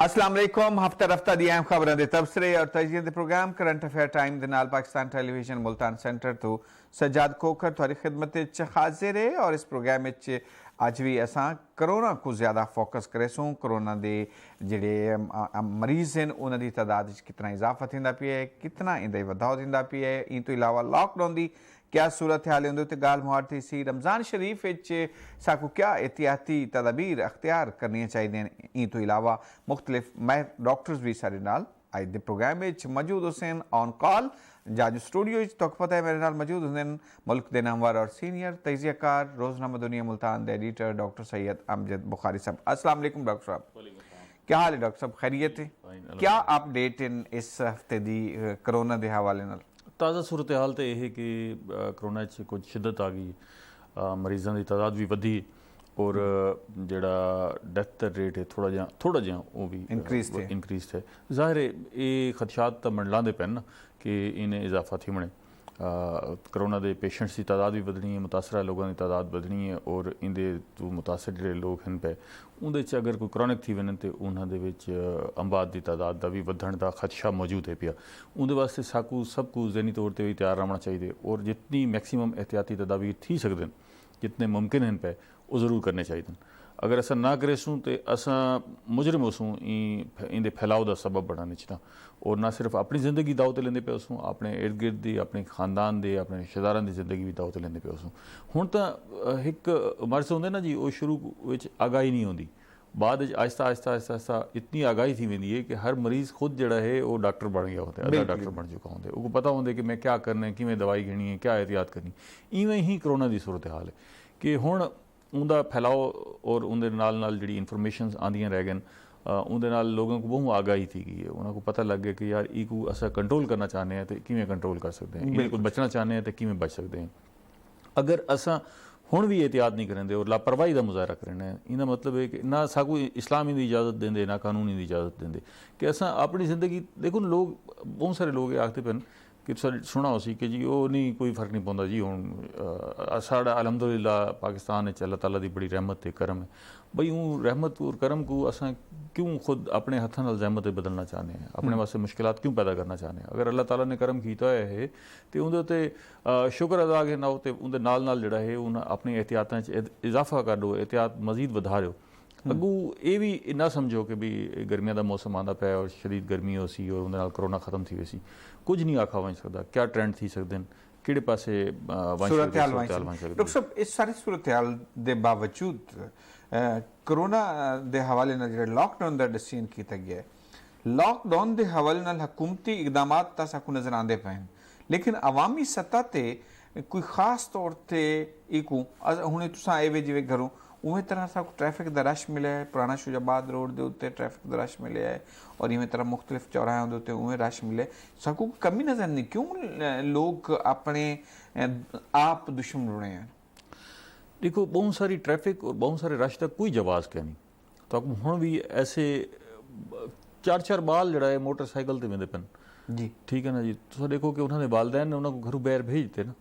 अस्सलाम वालेकुम। हफ्ता रफ्ता दी अहम खबरां दे तबसरे और तजिए दे प्रोग्राम करंट अफेयर टाइम दे नाल पाकिस्तान टेलीविजन मुल्तान सेंटर तो सज्जाद कोकर तुहारी खिदमत च हाजिर है। और इस प्रोग्राम च अज भी असां करोना को ज़्यादा फोकस करेसूं। करोना दे जिहड़े मरीज़ हैं उन्हां दी तादाद च कितना इजाफा थींदा पिया है, कितना इंदा वधाव थींदा पिया है। इन तो इलावा लॉकडाउन दी क्या सूरत हाल है उन्हें गाल मुहार थी सी। रमज़ान शरीफ साकू क्या एहतियाती तदाबीर अख्तियार करनी चाहिए। इन तो इलावा मुख्तलिफ माहिर डॉक्टर्स भी सारे नाल अज दे प्रोग्राम मौजूद हुसैन ऑन कॉल जाज स्टूडियो तो पता है मेरे नाल मौजूद हुसैन मुल्क के नामवर और सीनियर तजियाकार रोज़नामा दुनिया मुल्तान दे एडिटर डॉक्टर सैयद अमजद बुखारी साहब। अस्सलाम वालेकुम डॉक्टर साहब, क्या हाल है डॉक्टर साहब? खैरियत है? क्या अपडेट इन इस हफ्ते दी करोना के हवाले नाल? ताज़ा सूरत हाल तो यह है कि करोना च कुछ शिद्दत आ गई, मरीज़ों की तादाद भी वधी और जिहड़ा डेथ रेट है थोड़ा जिहा वो भी इनक्रीज है। ज़ाहिर है ये खदशात तो मंडलाते पे ना कि इन्हें इजाफा थी बने। करोना के पेशेंट्स की तादाद भी बढ़नी है, मुतासरा लोगों की तादाद बढ़नी है और इंदे तो मुतासर जो लोग हैं पे उनके अगर कोई क्रॉनिक थी वने तो उन्होंने अंबाद की तादाद का भी वधण का खदशा मौजूद है पिया। उनके वास्ते साकू सब कुछ जहनी तौर पर भी तैयार रहना चाहिए और जितनी मैक्सीमम एहतियाती तदाबीर थी सकते हैं, जितने मुमकिन हैं पे वो ज़रूर करने चाहिए। अगर असा ना करेसूँ तो असा मुजरम होसूँ इंदे फैलाव का सबब बनाने च और ना सिर्फ अपनी जिंदगी दाव ते लेंदे पे उसू, अपने इर्द गिर्द की, अपने खानदान के, अपने रिश्तेदारों की जिंदगी भी दाव ते लेंदे पे उसू। हुण तो एक मर्ज होंदे ना जी, वो शुरू विच आगाही नहीं होंदी, बाद आहिस्ता आहिस्ता आहिस्ता आहिस्ता इतनी आगाही थी वेंदी है कि हर मरीज़ खुद जड़ा है वो डॉक्टर बन गया होता है, अद्धा डॉक्टर बन चुका होंगे। वो पता होंगे कि मैं क्या करना है, किमें दवाई घेनी है, क्या एहतियात करनी। इवें ही करोना की सूरत हाल है कि हुण उनका फैलाव और उनके नाल जिहड़ी इनफॉर्मेशन आंदियां रह गए उनके नाल लोगों को बहुत आगाही थी गई है। उन्होंने पता लग गया कि यार ई को असा कंट्रोल करना चाहते हैं तो किमें कंट्रोल कर सकते हैं, इन्हें को बचना चाहते हैं तो किमें बच सकते हैं। अगर असा हुण भी एहतियात नहीं करेंगे और लापरवाही का मुजाहरा करना है, इनका मतलब है कि ना साकू इस्लाम की इजाज़त देंगे ना कानून की इजाज़त देंगे कि असा अपनी जिंदगी देखो। लोग बहुत सारे लोग आखते पे कि सुना हो सी कि जी वो नहीं कोई फर्क नहीं पाता जी। हुण साड़ा अलहमदुलिल्लाह पाकिस्तान अल्लाह ताला की बड़ी रहमत है, करम है बई। हूँ रहमत और करम को असा क्यों खुद अपने हथों नाल रहमत बदलना चाहते हैं, अपने वास्ते मुश्किलात क्यों पैदा करना चाहते हैं। अगर अल्लाह ताला ने करम किया है तो उनके उत्ते शुक्र अदा के ना तो उनके नाल जिहड़ा है उन्हें अपनी एहतियातां च इजाफा कर दो, एहतियात मजीद वधा दो। अगू ये भी ना समझो कि भी गर्मियों का मौसम आंदा पाया और शदीद गर्मी हो सी और उन्हें करोना खत्म थी वैसी कुछ नहीं आखा वन सकता। क्या ट्रेंड थी सकते हैं, किहड़े पासे डॉक्टर साहब इस सारी सूरत हाल के बावजूद करोना के हवाले नाल जिहड़ा लॉकडाउन का डिसीजन किया गया है, लॉकडाउन के हवाले नाल हुकूमती इकदामात तां साकू नज़र आते पे हैं, लेकिन अवामी सतह ते कोई खास तौर पर एक हुणे तुसां आए वे जिवें घरों उवें तरह साकू ट्रैफिक का रश मिले है। पुराना शुजाबाद रोड के उत्ते ट्रैफिक का रश मिले है और इवें तरह मुख्तलिफ चौराहों के उत्ते उवें रश मिले। साकू कमी नज़र नहीं, क्यों लोग अपने आप दुश्मन बने हैं? देखो बहुत सारी ट्रैफिक और बहुत सारे रश तक कोई जवाब क्या नहीं। तो हुण भी ऐसे चार चार बाल जड़ा है मोटरसाइकिल ते वेंदे पेन जी, ठीक है ना जी। तो देखो कि उन्होंने वालदैन ने उन्होंने घरों बाहर भेजते ना,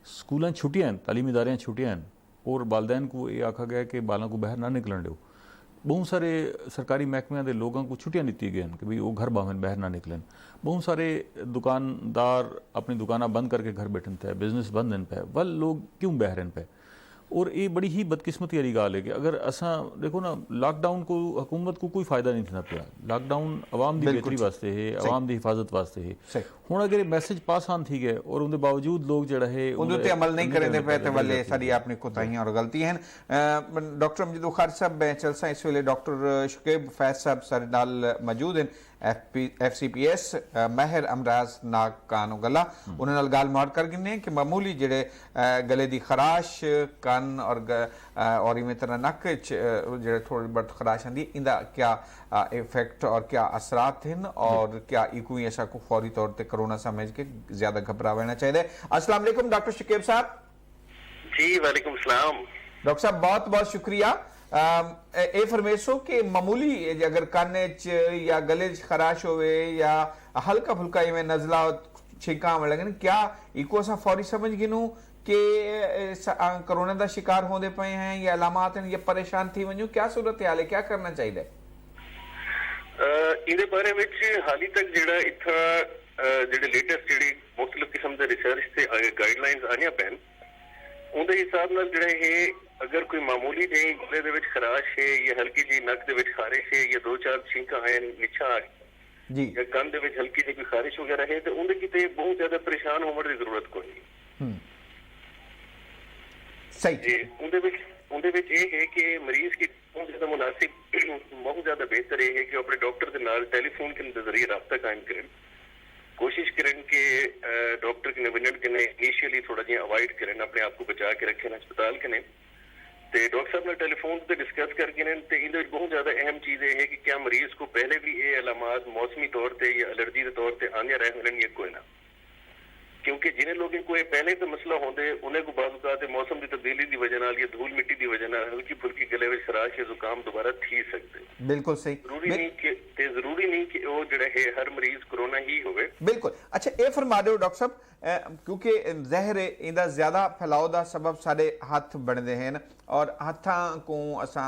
स्कूलें छुट्टियां हैं, तालीमी इदारे छुट्टियां हैं और वालदैन को ये आखा गया कि बालों को बाहर ना निकलन दो। बहुत सारे सरकारी महकमे के लोगों को छुट्टियां दी गई हैं कि भाई वो घर बाहर बाहर ना निकलन। बहुत सारे दुकानदार अपनी दुकाना बंद करके घर बैठन पे, बिजनेस बंद हैं पे, वल लोग क्यों बाहर हैं पे। और ये बड़ी ही बदकिस्मती वाली गाल है कि अगर असा देखो ना लॉकडाउन को हुकूमत को कोई फायदा नहीं था पिया। लॉकडाउन आवाम की बेहतरी वास्ते है, आवाम की हिफाजत वास्ते है। हुण अगर मैसेज पास आन थी गए और उनके बावजूद लोग जड़ा है उन्हें अमल नहीं करेंगे पे तो वाले सारी अपनी कोताहियां और गलतियां हैं। डॉक्टर अमजद बुखारी साहब चलसा इस वेले डॉक्टर शुकेब फैज साहब सारे नाल मौजूद हैं, FCPS माहिर अमराज नाक कान गला उन्हें नाल गाल मार कर गिने कि मामूली जिहड़े गले की खराश कान और इवें तरह नक जिहड़े थोड़ी बहुत खराश आंदी इंदा क्या इफेक्ट और क्या असरात हैं और क्या इको ऐसा को फौरी तौर पर कोरोना समझ के ज्यादा घबरा लेना चाहिए। अस्सलाम वालेकुम डॉक्टर शुकेब साहब। जी वालेकुम सलाम डॉक्टर साहब, बहुत बहुत शुक्रिया। ए फरमेशो कि मामूली अगर कान या गले खराश होवे या हल्का फुल्का इवें नजला छींका आवन लगन, क्या इको असा फौरी समझ गिनू कि कोरोना का शिकार होंदे पे हैं या अलामात हैं या परेशान थी वजू, क्या सूरत हाल है, क्या करना चाहिए? ਇਹਦੇ ਬਾਰੇ ਵਿੱਚ ਹਾਲੀ ਤੱਕ ਜਿਹੜਾ ਇੱਥਾ ਜਿਹੜੇ ਲੇਟੈਸਟ ਜਿਹੜੀ ਮੁxtਲਿਫ ਕਿਸਮ ਦੇ ਰਿਸਰਚ ਤੇ ਗਾਈਡਲਾਈਨਸ ਆਈਆਂ ਪੈਣ ਉਹਦੇ ਹਿਸਾਬ ਨਾਲ ਜਿਹੜਾ ਇਹ ਅਗਰ ਕੋਈ ਮਾਮੂਲੀ ਜਿਹੀ ਗਲੇ ਦੇ ਵਿੱਚ ਖਰਾਸ਼ ਹੈ ਜਾਂ ਹਲਕੀ ਜਿਹੀ ਨੱਕ ਦੇ ਵਿੱਚ ਖਾਰਿਸ਼ ਹੈ ਜਾਂ 2-4 ਛਿੰਕਾਂ ਹੈ ਨਿਛਾ ਜੀ ਜਾਂ ਕੰਨ ਦੇ ਵਿੱਚ ਹਲਕੀ ਜਿਹੀ ਕੋਈ ਖਾਰਿਸ਼ ਵਗੈਰਾ ਹੈ ਤੇ ਉਹਦੇ ਕਿਤੇ ਬਹੁਤ ਜ਼ਿਆਦਾ ਪਰੇਸ਼ਾਨ ਹੋਣ ਦੀ ਜ਼ਰੂਰਤ ਕੋਈ ਨਹੀਂ। ਸਹੀ ਜੀ ਉਹਦੇ ਵਿੱਚ ਇਹ ਹੈ ਕਿ ਮਰੀਜ਼ ਕੀ ਬਹੁਤ ਜ਼ਿਆਦਾ ਮੁਨਾਸਿਬ ਬਹੁਤ ਜ਼ਿਆਦਾ ਬਿਹਤਰ ਇਹ ਹੈ ਕਿ ਆਪਣੇ ਡਾਕਟਰ ਦੇ ਨਾਲ ਟੈਲੀਫੋਨ के जरिए रब्ता कायम करें, कोशिश करें कि डॉक्टर के विजिट के इनिशियली थोड़ा जिहा अवॉइड करें, अपने आप को बचा के रखें अस्पताल के ने ਤੇ ਡਾਕਟਰ ਸਾਹਿਬ ਨਾਲ ਟੈਲੀਫੋਨ ਤੇ ਡਿਸਕਸ ਕਰਕੇ ਨੇ ਤੇ ਇਹਦੇ ਵਿੱਚ ਬਹੁਤ ਜ਼ਿਆਦਾ ਅਹਿਮ ਚੀਜ਼ ਇਹ ਹੈ ਕਿ ਕਿਆ ਮਰੀਜ਼ को पहले भी ये अलामात मौसमी तौर पे या एलर्जी के तौर पे आने रहे होने ये कोई ना, क्योंकि जिन्हें लोगों को पहले तो मसला होंगे उन्हें को बाज़ औक़ात मौसम की तब्दीली की वजह नाल या धूल मिट्टी की वजह नाल हल्की फुल्की गले में खराश या जुकाम दोबारा थी सकते। बिल्कुल सही। जरूरी नहीं कि वो जो है हर मरीज कोरोना ही होवे। बिल्कुल। अच्छा ये फरमा दो डॉक्टर साहब क्योंकि जहर इंदा ज़्यादा फैलाव का सबब सारे हथ बनते हैं और हथा को असा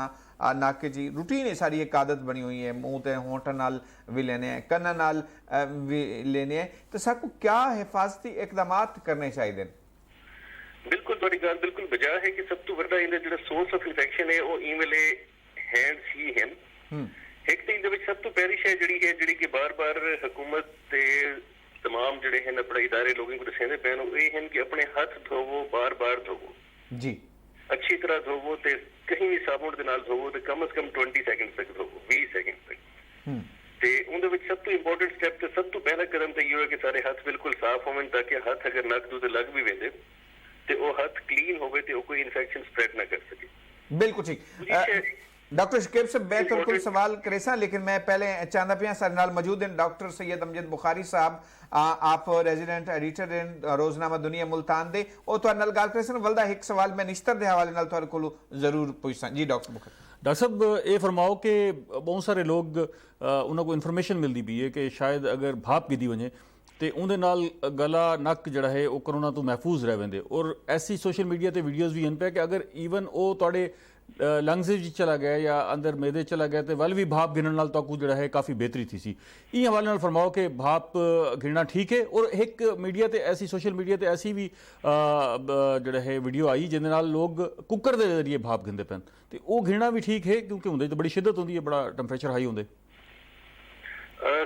नक जी रूटीन सारी एक आदत बनी हुई है, मुँह ते होंठ नाल भी लेने हैं, कन्न नाल भी लेने हैं, तो सबको क्या हिफाजती इकदामात करने चाहिए? बिल्कुल तुहाडी गल बिल्कुल बजा है कि सब तो वड्डा इहदा जिहड़ा सोर्स ऑफ इन्फेक्शन है वो ईवेले हैंड्स ही हैं। एक तो इहदे विच सब तो पहली शय जिहड़ी कि बार-बार हुकूमत ते तमाम जिहड़े हैं अपने इदारे लोगों को दस्सदे पैन वो ये हैं कि अपने हथ धोवो, बार-बार धोवो जी, अच्छी तरह धोवो ते कहीं भी साबुन दे नाल धोवो ते कम से कम 20 सेकंड तक धोवो, 20 सेकंड तक। ते उहदे विच सब तो इंपॉर्टेंट स्टेप ते सब तो पहला कदम तो ये है कि सारे हाथ बिल्कुल साफ होवन ताकि हाथ अगर नक तो लग भी वेंदे ते वो हाथ क्लीन होवे ते वो कोई इन्फेक्शन स्प्रेड ना कर सके। बिल्कुल ठीक। डॉक्टर शकीब साहब मैं बिल्कुल सवाल करे सा लेकिन मैं पहले चाहता पिया सारे नाल मौजूद हैं डॉक्टर सैयद अमजद बुखारी साहब, आप रेजिडेंट एडिटर हैं रोजनामा दुनिया मुल्तान दे और तुहाडे नाल गल करे सन वलदा एक सवाल मैं निश्तर दे हवाले नाल तुहाडे कोलों जरूर पुछसां जी। डॉक्टर बुखारी डॉक्टर साहब ये फरमाओ कि बहुत सारे लोग उन्होंने को इन्फॉर्मेशन मिलती भी है कि शायद अगर भाप की वजे तो उनके नाल गला नक जड़ा है वो कोरोना तो महफूज रह वेंदे और ऐसी सोशल मीडिया ते वीडियोज़ भी हैं पे कि अगर ईवन वो तुहाडे लंग्स चला गया या अंदर मैदे चला गया तो वल भी भाप गिनण नाल ताकू जड़ा है काफ़ी बेहतरी थी सी। इस हवाले नाल फरमाओ कि भाप गिनना ठीक है और एक मीडिया ते ऐसी सोशल मीडिया ते ऐसी भी जड़ा है वीडियो आई जिहदे नाल लोग कुकर के जरिए भाप गिनते पैन तो वो गिनना भी ठीक है क्योंकि उहदे तो बड़ी शिद्दत होंदी है, बड़ा टैंपरेचर हाई होंदे।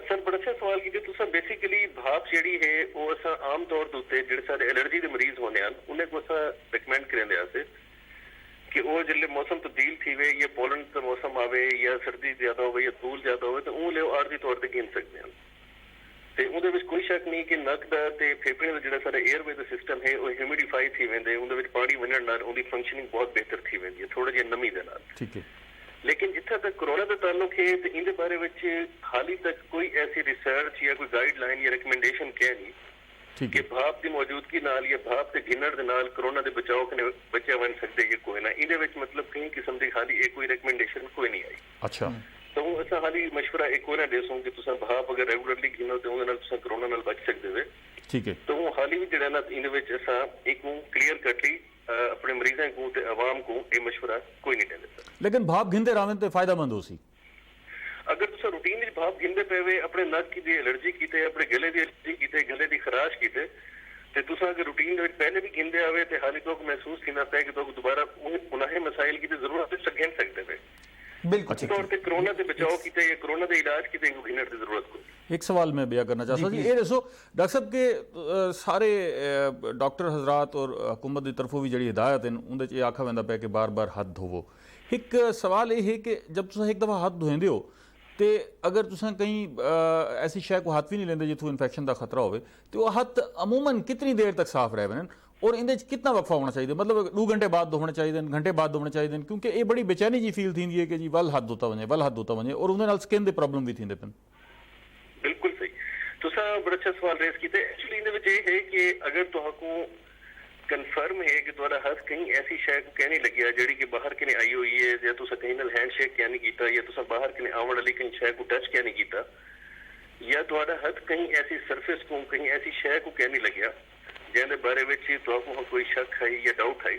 सर बड़ा अच्छा सवाल कीते तुसां। बेसिकली भाप जिहड़ी है वो असां आम तौर ते उत्ते जिहड़े सारे एलर्जी दे मरीज होने हैं उन्हें को असां रिकमेंड करेंदे आसे कि वो जिसले मौसम तब्दील थी वे या पोलन का मौसम आवे या सर्दी ज्यादा हो या धूल ज्यादा हो तो वो आरजी तौर पर गिन सकते हैं। तो उहदे विच कोई शक नहीं कि नक दा ते फेफड़े दा जिहड़ा सारा एयरवे दा सिस्टम है वो ह्यूमिडिफाई थी वेंदे, उहदे विच पानी वणन नाल उहदी फंक्शनिंग बहुत बेहतर थी वेंदी है थोड़ा जिहा नमी दे नाल। ठीक है। लेकिन जिथे तक कोरोना का ताल्लुक है तो इहदे बारे विच हाली तक कोई ऐसी रिसर्च या कोई गाइडलाइन या रिकमेंडेशन क्या नहीं कि भाप की मौजूदगी नाल या भाप के गिनण दे नाल कोरोना दे बचाव कने बच्चे बन सकते ये कोई ना। इहदे विच मतलब कई किस्म दी हाली एक कोई रिकमेंडेशन कोई नहीं आई। अच्छा तो असां हाली मशवरा एक कोई ना देसूं कि तुसां भाप अगर रेगुलरली गिनो तो उहदे नाल तुसां कोरोना नाल बच सकदे वे। ठीक है। तो हाली भी जिहड़ा ना इहदे विच असां एक क्लियर कटली अपने मरीजां को ते आवाम को ये मशवरा कोई नहीं देंदे। लेकिन भाप गिनते रावें ते फायदेमंद हो सी अगर तुम रूटीन भाप गिनते पे अपने नक की एलर्जी की अपने गले की एलर्जी की गले की खराश की ते तुम अगर रूटीन पहले भी गिनते आवे तो हाली तो महसूस करना पे कि तो दोबारा उन्हें मसाइल की जरूरत गिन सकते पे बिल्कुल तौर पे कोरोना से बचाव किते या कोरोना के इलाज किते इनको गिनने की जरूरत कोई। एक सवाल मैं बयां करना चाहता जी, ये दसो डॉक्टर साहब के सारे डॉक्टर हजरात और हुकूमत की तरफों भी जी हिदायत हैं उनके ये आखा वैंदा पे कि बार बार हाथ धोवो। एक सवाल ये है कि जब तुम एक दफ़ा हाथ धोएंदे हो तो अगर तुम कहीं ऐसी शय को हाथ भी नहीं लेंदे जिथों इन्फेक्शन का खतरा हो तो वह हाथ अमूमन कितनी देर तक साफ रह वन और इनके कितना वक्फा होना चाहिए, मतलब 2 घंटे बाद धोने चाहिए, घंटे बाद धोने चाहिए, क्योंकि ये बड़ी बेचैनी जी फील थी है कि जी वल हाथ धोता वजे वल हाथ धोता वजे और उन्हें स्किन के प्रॉब्लम भी थी पे। बिल्कुल सही तुसा बड़ा अच्छा सवाल रेस किया। एक्चुअली ये है कि अगर तुहाको कन्फर्म है कि तुम्हारा हाथ कहीं ऐसी शय को कहने लगे जी कि बाहर के आई हुई है या तुसा कहीं नाल हैंड शेक क्या नहीं किया या तुसा बाहर के आवन वाली कहीं शय को टच क्या नहीं किया या तुम्हारा हाथ कहीं ऐसी सरफेस को कहीं ऐसी शय को कहने लगे जिहदे बारे में तुहाको कोई शक है या डाउट है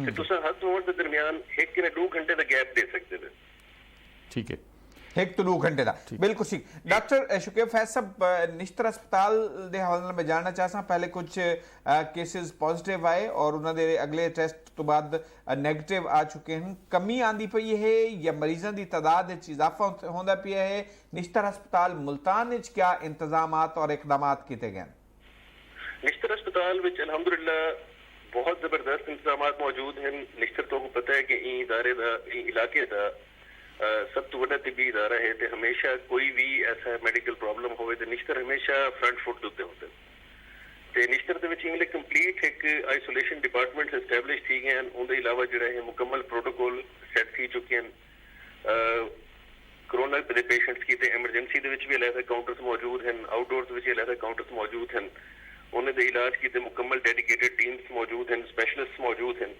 तो तुसा हाथ धोने के दरमियान 1 या 2 घंटे का गैप दे सकते हो। ठीक है। एक तो 2 घंटे का बिल्कुल ठीक। डॉक्टर शुकेब फैज साहब, निश्तर अस्पताल के हवाले नाल मैं जानना चाहता पहले कुछ केसेस पॉजिटिव आए और उन्होंने अगले टेस्ट तो बाद नैगेटिव आ चुके हैं, कमी आंदी पई है या मरीजों की तादाद इजाफा होंदा पिया है? निश्तर अस्पताल मुल्तान क्या इंतजामात और इकदाम किए गए? निश्तर अस्पताल विच अल्हम्दुलिल्लाह बहुत जबरदस्त इंतजाम मौजूद हैं। निश्तर तो पता है कि इदारे का इलाके का सब तो बड़ा तिबी इदारा है, तो हमेशा कोई भी ऐसा मैडिकल प्रॉब्लम हो तो निश्तर हमेशा फ्रंट फुट के उत्ते होते ते निश्तर दे विच इंग्लिश कंप्लीट एक आइसोलेशन डिपार्टमेंट एस्टैबलिश थी गए हैं। उनके अलावा जो है मुकम्मल प्रोटोकॉल सेट थी चुके हैं। कोरोना के पेशेंट्स की एमरजेंसी दे विच भी अलग काउंटर्स मौजूद हैं, आउटडोर्स विच अलग काउंटर्स मौजूद हैं। उन्होंने इलाज की मुकम्मल डेडिकेटेड टीम्स मौजूद हैं, स्पैशलिस्ट मौजूद हैं।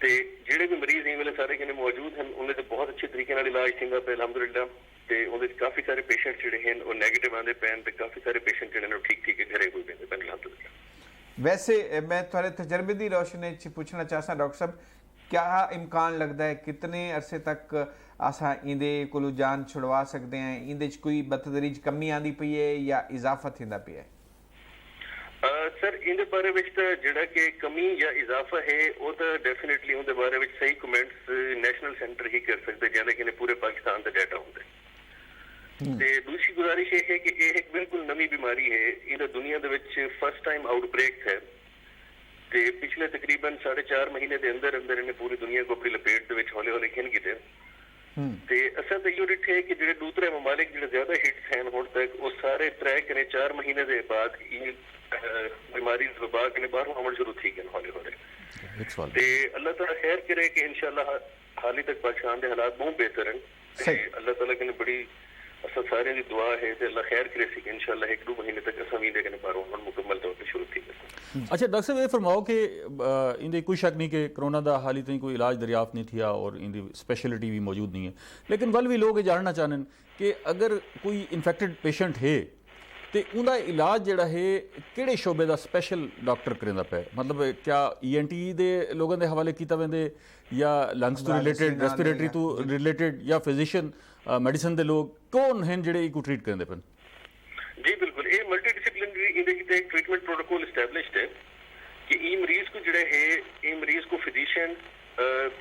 ते जिहड़े भी मरीज इस वेले सारे किने मौजूद हैं उन्हें बहुत अच्छे तरीके नाल इलाज थिंदा पे अल्हम्दुलिल्लाह। ते उहदे काफी सारे पेशेंट जिहड़े हैं वो नेगेटिव आंदे पैन ते काफी सारे पेशेंट जिहड़े ने ठीक ठीक घरे कोई पेंदे पैन अल्हम्दुलिल्लाह। वैसे मैं थोड़े तजर्बे की रोशनी च पूछना चाहता डॉक्टर साहब, क्या इम्कान लगता है कितने अरसे तक असा इंदे कोलों जान छुड़वा सकते हैं? इंदे च कोई बतदरीज कमी आंदी पई है या इजाफा थिंदा पिया है? सर इन बारे में जिहड़ा कि कमी या इजाफा है वो तो डेफिनेटली उनके बारे में सही कमेंट्स नेशनल सेंटर ही कर सकते जिहदे कि पूरे पाकिस्तान का डाटा होंगे। ते दूसरी गुजारिश ये है कि ये एक बिल्कुल नवी बीमारी है, ये दुनिया दे विच फर्स्ट टाइम आउटब्रेक है। ते पिछले तकरीबन 4.5 महीने के अंदर अंदर इन्हें पूरी दुनिया को अपनी लपेट दे विच हौले हौले खिन कीते। ते असा तो यो डिठे कि जिहड़े दूसरे ममालिक जिहड़े ज्यादा हिट्स हैं हुण तक वो सारे 3-4 महीने के बाद बीमारी वबा के बाहरों आवन शुरू थी गए हौले हौले। ते अल्लाह ताला खैर करे कि इंशाअल्लाह हाल ही तक पाकिस्तान के हालात बहुत बेहतर हैं। ते अल्लाह ताला के बड़ी असा सारे दी दुआ है ते अल्लाह खैर करे सी कि इंशाअल्लाह 1-2 महीने तक असा भी के बाहरों आवन मुकम्मल तौर पे शुरू थी गए। अच्छा डॉक्टर साहब ये फरमाओ कि इंदे कोई शक नहीं कि कोरोना का हाली ताईं कोई इलाज दरियाफ्त नहीं थिया और इंदी स्पैशलिटी भी मौजूद नहीं है, लेकिन वल भी लोग ये जानना चाहन कि अगर कोई इन्फेक्टेड पेशेंट है तो उनका इलाज जिहड़ा है किहड़े शोबे का स्पैशल डॉक्टर करेंदा पे? मतलब क्या ENT दे लोगों के हवाले किया वेंदे या लंग्स तो रिलेटेड रेस्पिरेटरी तो रिलेटेड या फिजिशियन मेडिसिन के लोग कौन हैं जिहड़े इको ट्रीट करेंदे पे? जी बिल्कुल, ये मल्टी डिसिप्लिनरी इंदे किते एक ट्रीटमेंट प्रोटोकॉल एस्टैब्लिश्ड है कि ई मरीज को जिहड़े है ई मरीज को फिजिशियन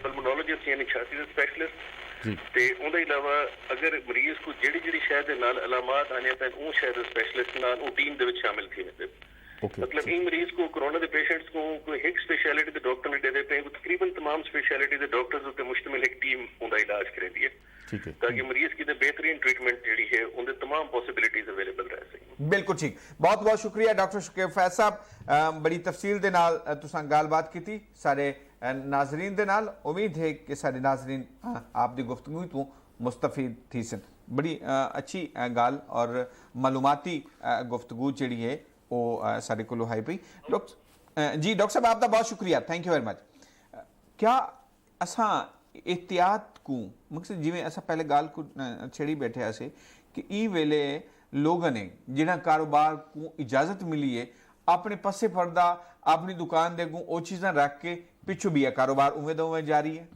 पल्मोनोलॉजिस्ट यानी छाती के स्पैशलिस्ट ते उनके अलावा अगर मरीज को जिहड़ी जिहड़ी शायद नाल अलामात आने पैन वो शायद स्पैशलिस्ट नाल वो टीम दे विच शामिल थी वेंदे। मतलब ई मरीज को कोरोना के पेशेंट्स को कोई एक स्पेशलिटी के डॉक्टर नहीं दे पे तकरीबन तमाम स्पेशलिटी के डॉक्टर्स उत्ते मुश्तमिल एक टीम उनका इलाज करेंदी है ताकि मरीज की बेहतरीन ट्रीटमेंट जिहड़ी है उनके तमाम पॉसिबिलिटीज अवेलेबल रह सकें। बिल्कुल ठीक, बहुत बहुत शुक्रिया डॉक्टर शुकेब फैज साहब, बड़ी तफसील दे नाल तुसां गलबात की सारे नाजरीन दे नाल। उम्मीद है कि सारे नाजरीन आप दी गुफ्तगू तो मुस्तफीद थी सन। बड़ी अच्छी गल और मालूमाती गुफ्तगू जिहड़ी है वो सारे कोलों हाई पई। डॉक्टर जी डॉक्टर साहब आपका बहुत शुक्रिया, थैंक यू वेरी मच। क्या असा एहतियात को मकसद जिवें असा पहले गाल को छेड़ी बैठे आसे कि ई वेले लोगों ने जिन्हें कारोबार को इजाजत मिली है अपने पसे पर्दा अपनी दुकान दे वो चीज़ां रख के पिछू भी है कारोबार उवें उवें जारी है।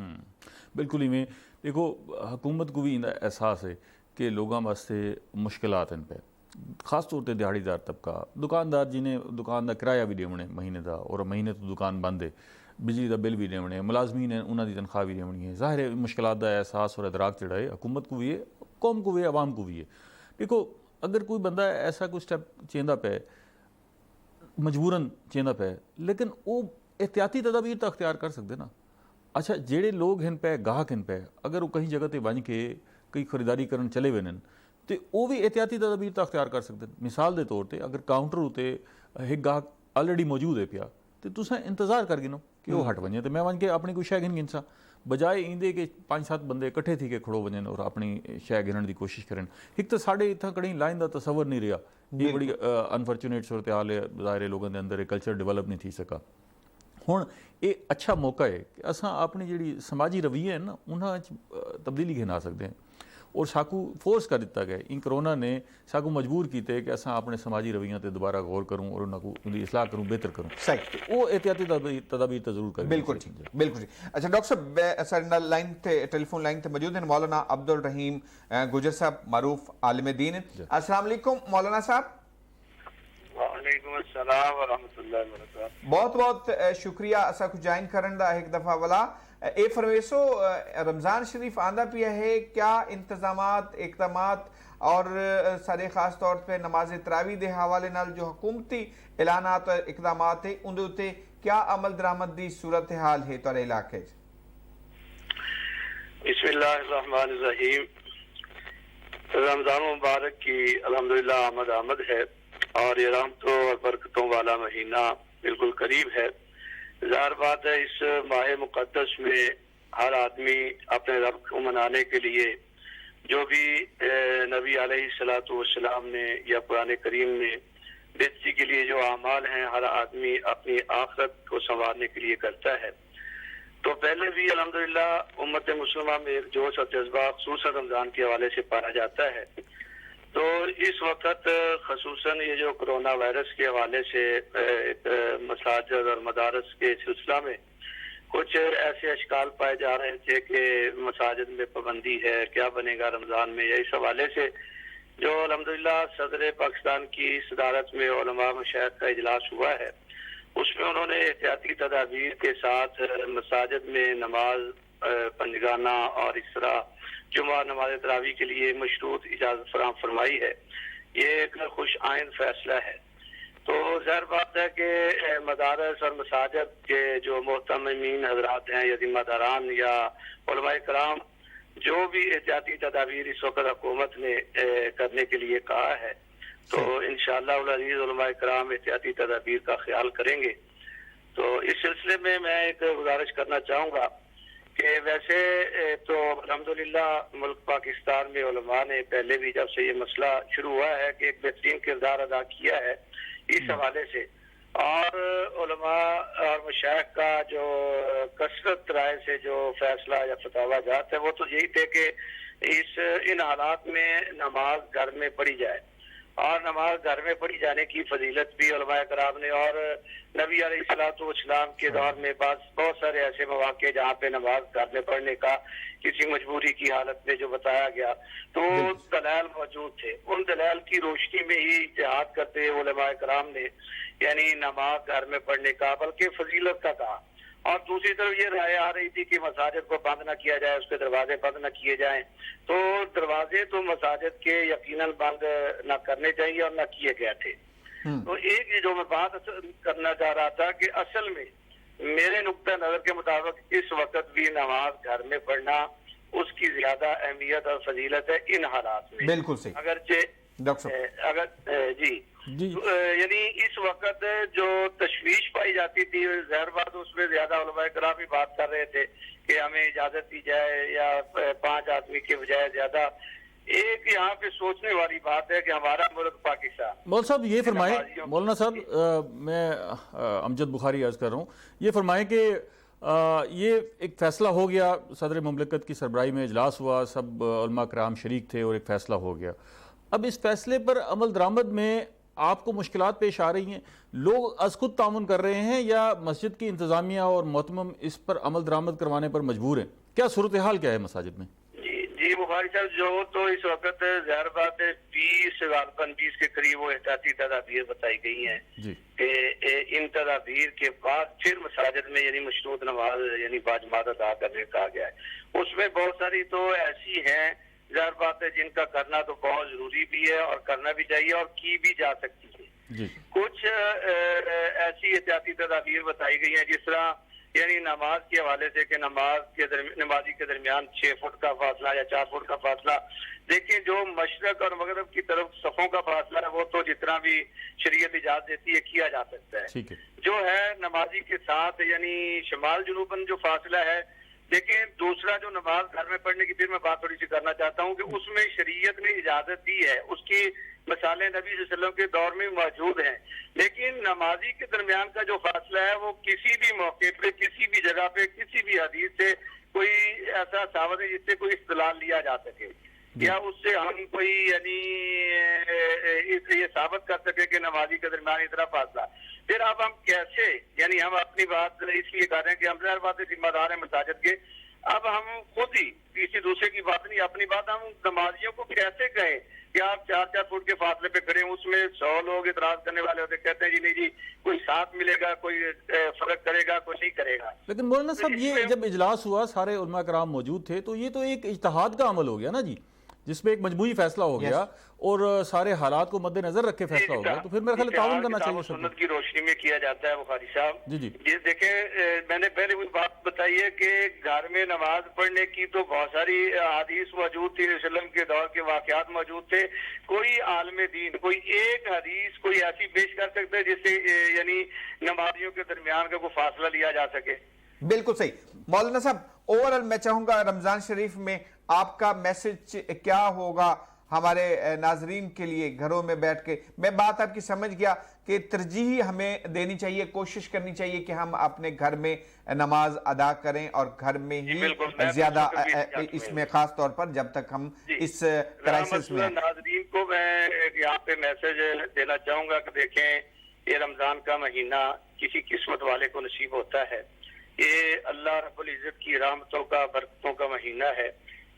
बिल्कुल इवें देखो हुकूमत को भी इंदा एहसास है कि लोगों वास्ते मुश्किलात हैं पे, खास तौर पर दिहाड़ीदार तबका दुकानदार जिन्हें दुकान का किराया भी देवने महीने का और महीने तो दुकान बंद है, बिजली का बिल भी देवने, मुलाजमीन है उन्होंने तनख्वाह भी देवनी है। ज़ाहिर है मुश्किलात का एहसास और अदराक जड़ा है हुकूमत को भी है, कौम को भी है, आवाम को भी है। देखो अगर कोई बंदा ऐसा कोई स्टैप चेंदा पे मजबूरन चेंदा पे, लेकिन वो एहतियाती तदाबीर तो अख्तियार कर सकते ना। अच्छा जेड़े लोग हैं पे गाहक हैं पे अगर वो कहीं जगह पर बन के कई खरीदारी करन चले वे तो वो भी एहतियाती तदाबीर तो अख्तियार कर सकते हैं। मिसाल के तौर पर अगर काउंटर उत्ते एक गाहक ऑलरेडी मौजूद है पिया तो तुसां इंतजार कर गिनो कि वो हट वजे तो मैं वन के अपनी कोई शै गिन गिनसा, बजाए इंदे के 5-7 बंदे इकट्ठे थी के खड़ो वजन और अपनी शै गिनण की कोशिश करें। एक तो साढ़े इतना कड़ी लाइन का तस्वर नहीं रहा, ये बड़ी अनफॉर्चुनेट सूरत हाल है, ज़ाहिर लोगों के अंदर एक कल्चर डिवेलप नहीं थी सका। हुण ये अच्छा मौका है कि असां अपनी जिहड़ी समाजी रवैये है ना उन्हां तब्दीली गिना सकते हैं। اور साकू फोर्स कर दिता गया इन करोना ने साकू मजबूर किए कि असा अपने समाजी रवैया ते दोबारा गौर करूँ और उन्होंने इसलाह करूँ बेहतर करूँ सही वो एहतियाती तदाबीर तो जरूर करें बिल्कुल ठीक बिल्कुल ठीक अच्छा डॉक्टर साहब सर लाइन थे टेलीफोन लाइन थे मौजूद हैं मौलाना अब्दुल रहीम गुजर साहब मारूफ आलिम दीन अस्सलाम वालेकुम मौलाना साहब वालेकुम अस्सलाम व रहमतुल्लाहि व बरकातहू बहुत बहुत शुक्रिया असा को ज्वाइन करन दा एक दफा वाला ए फरमेसो रमज़ान शरीफ आंदा पिया है क्या इंतजामात इकदामात और सारे खास तौर पे नमाज तरावी दे हवाले नाल जो हुकूमती ऐलानात और इकदामात है उनदे उत्ते क्या अमल दरामद दी सूरत हाल है तोरे इलाके बिस्मिल्लाहिर्रहमानिर्रहीम रमज़ान मुबारक की अल्हम्दुलिल्लाह आमद है और ये रहमतों और बरकतों वाला महीना बिल्कुल करीब है। ज़ाहिर बात है इस माह मुक़द्दस में हर आदमी अपने रब को मनाने के लिए जो भी नबी अलैहिस्सलातु वस्सलाम ने या कुरान करीम में बेहतरी के लिए जो अमाल हैं हर आदमी अपनी आखिरत को संवारने के लिए करता है। तो पहले भी अल्हम्दुलिल्लाह उम्मत मुस्लिमा में एक जोश और जज्बा खुसूसन रमज़ान के हवाले से पाया जाता है। तो इस वक्त खसूसन ये जो कोरोना वायरस के हवाले से मसाजिद और मदारस के सिलसिला में कुछ ऐसे अशकाल पाए जा रहे थे कि मसाजिद में पाबंदी है क्या बनेगा रमज़ान में या इस हवाले से जो अल्हम्दुलिल्लाह सदर पाकिस्तान की सदारत में उलमा मशाइख का इजलास हुआ है उसमें उन्होंने एहतियाती तदाबीर के साथ मसाजिद में नमाज पंजगाना और इस तरह जुमा नमाज तरावी के लिए मशरूत इजाज़त फराहम फरमाई है। ये एक खुश आइंद फैसला है। तो ज़ाहिर बात है कि मदारस और मसाजिद के जो मोहतमीन हजरात हैं या जिम्मेदारान या उलमा कराम जो भी एहतियाती तदाबीर इस वक्त हुकूमत ने करने के लिए कहा है तो इंशाअल्लाह उल अज़ीज़ उलमा कराम एहतियाती तदाबीर का ख्याल करेंगे। तो इस सिलसिले में मैं एक गुजारिश करना चाहूँगा कि वैसे तो अल्हम्दुलिल्लाह मुल्क पाकिस्तान में उलमा ने पहले भी जब से ये मसला शुरू हुआ है कि एक बेहतरीन किरदार अदा किया है इस हवाले से और उलमा और मशाइख का जो कसरत राय से जो फैसला या फतवा जात है वो तो यही थे कि इन हालात में नमाज घर में पढ़ी जाए और नमाज घर में पढ़ी जाने की फजीलत भी उलमा कराम ने और नबी अलैहिस्सलातु वस्सलाम के दौर में बहुत सारे ऐसे मौके जहाँ पे नमाज घर में पढ़ने का किसी मजबूरी की हालत में जो बताया गया तो दलाल मौजूद थे। उन दलाल की रोशनी में ही इज्तिहाद करते हुए उलमा कराम ने यानी नमाज घर में पढ़ने का बल्कि फजीलत का कहा और दूसरी तरफ ये राय आ रही थी कि मसाजिद को बंद न किया जाए उसके दरवाजे बंद न किए जाएं तो दरवाजे तो मसाजिद के यकीनन बंद न करने चाहिए और न किए गए थे। तो एक जो मैं बात करना चाह रहा था कि असल में मेरे नुक्ता नजर के मुताबिक इस वक्त भी नमाज घर में पढ़ना उसकी ज्यादा अहमियत और फजीलत है इन हालात में। बिल्कुल सही अगरचे अगर जी यानी इस वक्त जो तशवीश पाई जाती थी ज़ाहिर बात उसमें ज्यादा उलमा कराम भी बात कर रहे थे कि हमें इजाजत दी जाए या 5 आदमी के बजाय ज्यादा। एक यहाँ पे सोचने वाली बात है कि हमारा मुल्क पाकिस्तान मौलाना साहब ये फरमाएं मौलाना साहब मैं अमजद बुखारी अर्ज कर रहा हूँ ये फरमाएं कि ये एक फ़ैसला हो गया सदर मुमलिकत की सरबराही में इजलास हुआ सब उलमा कराम शरीक थे और एक फ़ैसला हो गया। अब इस फैसले पर अमल दरामद में आपको मुश्किलात पेश आ रही हैं लोग अज खुद तामुन कर रहे हैं या मस्जिद की इंतज़ामिया और मोहतमम इस पर अमल दरामद करवाने पर मजबूर हैं क्या सूरत हाल क्या है मसाजिद में? जी बुखारी साहब जो तो इस वक्त ज़ाहिर बात है 20 के करीब वो एहतियाती तदाबीर बताई गई हैं कि इन तदाबीर के बाद फिर मसाजिद में यानी मशरूत नमाज यानी बाजमात अदा करने कहा गया है। उसमें बहुत सारी तो ऐसी हैं ज़ाहिर बात है जिनका करना तो बहुत जरूरी भी है और करना भी चाहिए और की भी जा सकती है। कुछ ऐसी एहतियाती तदाबीर बताई गई हैं जिस तरह यानी नमाज के हवाले से कि नमाजी के दरमियान 6 फुट का फासला या 4 फुट का फासला। देखिए जो मशरक और मगरब की तरफ सफ़ों का फासला है वो तो जितना भी शरीयत इजाज़त देती है किया जा सकता है। जो है नमाजी के साथ यानी शमाल जुनूबन जो फासला है लेकिन दूसरा जो नमाज घर में पढ़ने की फिर मैं बात थोड़ी सी करना चाहता हूँ कि उसमें शरीयत ने इजाजत दी है उसकी मिसालें नबी सल्लल्लाहु अलैहि वसल्लम के दौर में मौजूद हैं लेकिन नमाजी के दरमियान का जो फासला है वो किसी भी मौके पे किसी भी जगह पे किसी भी हदीस से कोई ऐसा सावत है जिससे कोई इस्तेलाल लिया जा सके। क्या उससे हम कोई यानी ये साबित कर सके कि नमाजी के दरमियान इतना फासला? फिर अब हम कैसे, यानी हम अपनी बात इसलिए कर रहे हैं कि हम हर बात जिम्मेदार हैं मसाजिद के, अब हम खुद ही किसी दूसरे की बात नहीं, अपनी बात हम नमाजियों को कैसे कहें कि आप 4-4 फुट के फासले पे खड़े हैं? उसमें 100 लोग इतराज करने वाले होते, कहते हैं जी नहीं जी कोई साथ मिलेगा, कोई फर्क करेगा, कोई नहीं करेगा। लेकिन मौलाना साहब ये जब इजलास हुआ सारे उलमा कराम मौजूद थे तो ये तो एक इज्तिहाद का अमल हो गया ना जी, जिसमें एक मजमूई फैसला हो गया और सारे हालात को मद्देनजर रख के फैसला हो गया, तो फिर मेरे ख्याल ताउन करना चाहिए। सुन्नत की रोशनी में किया जाता है बुखारी साहब। जी जी ये देखें, मैंने पहले भी बात बताई है कि घर में नमाज पढ़ने की तो बहुत सारी हदीस मौजूद थी, वसल्लम के दौर के वाकयात मौजूद थे। कोई आलम दीन कोई एक हदीस कोई ऐसी पेश कर सकता है जिससे यानी नमाजियों के दरमियान का कोई फासला लिया जा सके? बिल्कुल सही। मौलाना साहब, ओवरऑल मैं चाहूंगा रमजान शरीफ में आपका मैसेज क्या होगा हमारे नाजरीन के लिए घरों में बैठ के? मैं बात आपकी समझ गया कि तरजीह हमें देनी चाहिए, कोशिश करनी चाहिए कि हम अपने घर में नमाज अदा करें और घर में ही ज्यादा, इसमें खास तौर पर जब तक हम इस क्राइसिस में। नाजरीन को मैं यहाँ पे मैसेज देना चाहूंगा कि देखें, ये रमजान का महीना किसी किस्मत वाले को नसीब होता है। ये अल्लाह रब्बुल इज्जत की रहमतों का, बरकतों का महीना है।